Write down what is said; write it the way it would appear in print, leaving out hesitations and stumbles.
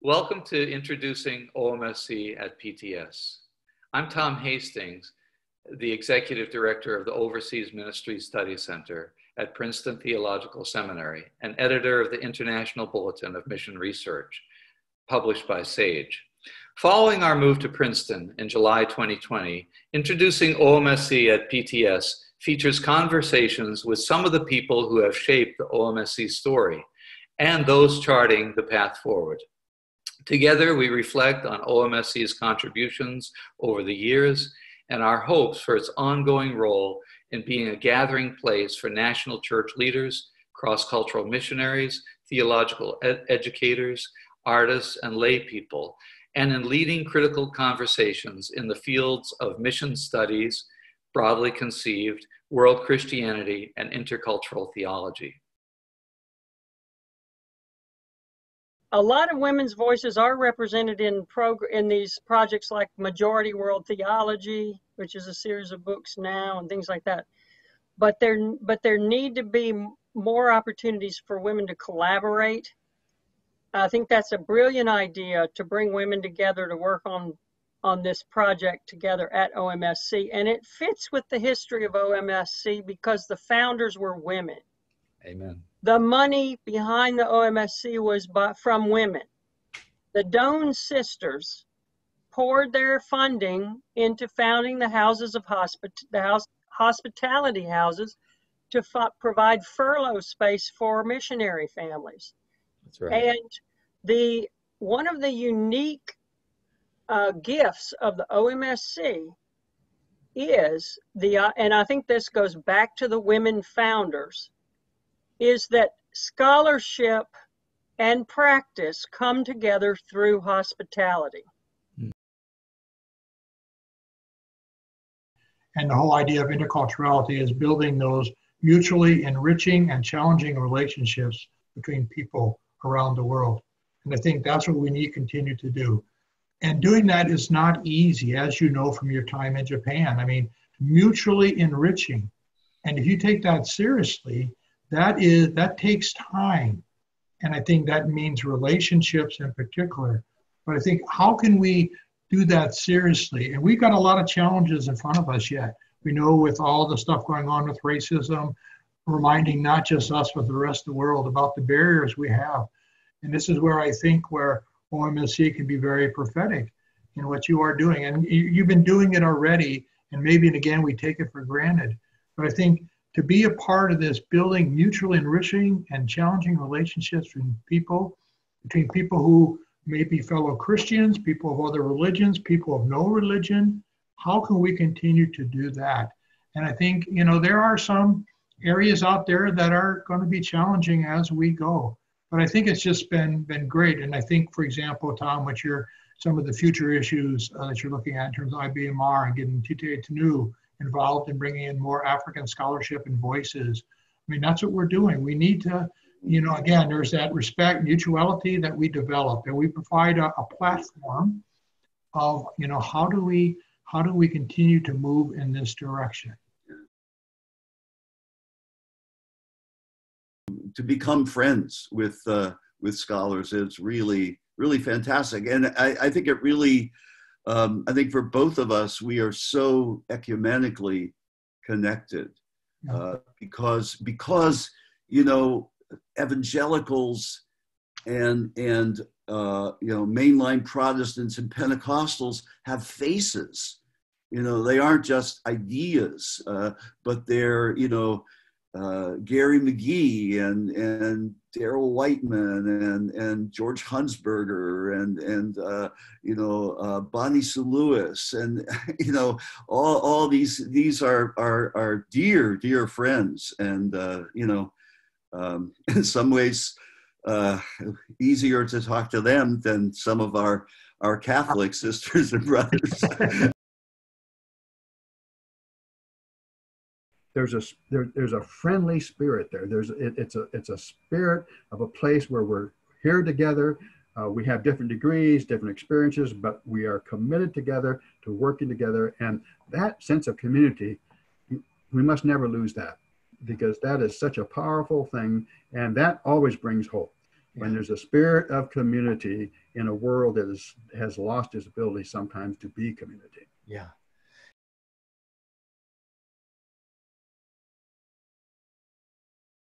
Welcome to Introducing OMSC at PTS. I'm Tom Hastings, the Executive Director of the Overseas Ministry Study Center at Princeton Theological Seminary and editor of the International Bulletin of Mission Research, published by SAGE. Following our move to Princeton in July 2020, Introducing OMSC at PTS features conversations with some of the people who have shaped the OMSC story and those charting the path forward. Together, we reflect on OMSC's contributions over the years and our hopes for its ongoing role in being a gathering place for national church leaders, cross-cultural missionaries, theological educators, artists, and lay people, and in leading critical conversations in the fields of mission studies, broadly conceived, world Christianity, and intercultural theology. A lot of women's voices are represented in these projects like Majority World Theology, which is a series of books now and things like that. But there need to be more opportunities for women to collaborate. I think that's a brilliant idea to bring women together to work on this project together at OMSC. And it fits with the history of OMSC because the founders were women. Amen. The money behind the OMSC was from women. The Doan sisters poured their funding into founding the houses of hospitality houses to provide furlough space for missionary families. That's right. And one of the unique gifts of the OMSC is and I think this goes back to the women founders, is that scholarship and practice come together through hospitality. And the whole idea of interculturality is building those mutually enriching and challenging relationships between people around the world. And I think that's what we need to continue to do. And doing that is not easy, as you know from your time in Japan. I mean, mutually enriching. And if you take that seriously, that takes time. And I think that means relationships in particular. But I think, how can we do that seriously? And we've got a lot of challenges in front of us yet. We know with all the stuff going on with racism, reminding not just us, but the rest of the world about the barriers we have. And this is where I think where OMSC can be very prophetic in what you are doing. And you've been doing it already, and maybe, and again, we take it for granted. But I think to be a part of this building mutually enriching and challenging relationships between people who may be fellow Christians, people of other religions, people of no religion, how can we continue to do that? And I think, there are some areas out there that are going to be challenging as we go. But I think it's just been great. And I think, for example, Tom, some of the future issues that you're looking at in terms of IBMR and getting Tite Tanu involved in bringing in more African scholarship and voices. I mean, that's what we're doing. We need to, again, there's that respect, mutuality that we develop, and we provide a platform of, how do we continue to move in this direction? To become friends with scholars is really, really fantastic. And I think it really, I think for both of us, we are so ecumenically connected because evangelicals and mainline Protestants and Pentecostals have faces. They aren't just ideas, but they're Gary McGee and Darrell Whiteman and George Hunsberger and Bonnie Sue Lewis and all these are dear friends, and in some ways easier to talk to them than some of our Catholic sisters and brothers. There's a friendly spirit there. It's a spirit of a place where we're here together. We have different degrees, different experiences, but we are committed together to working together. And that sense of community, we must never lose that, because that is such a powerful thing, and that always brings hope. when there's a spirit of community in a world that has lost its ability sometimes to be community. Yeah.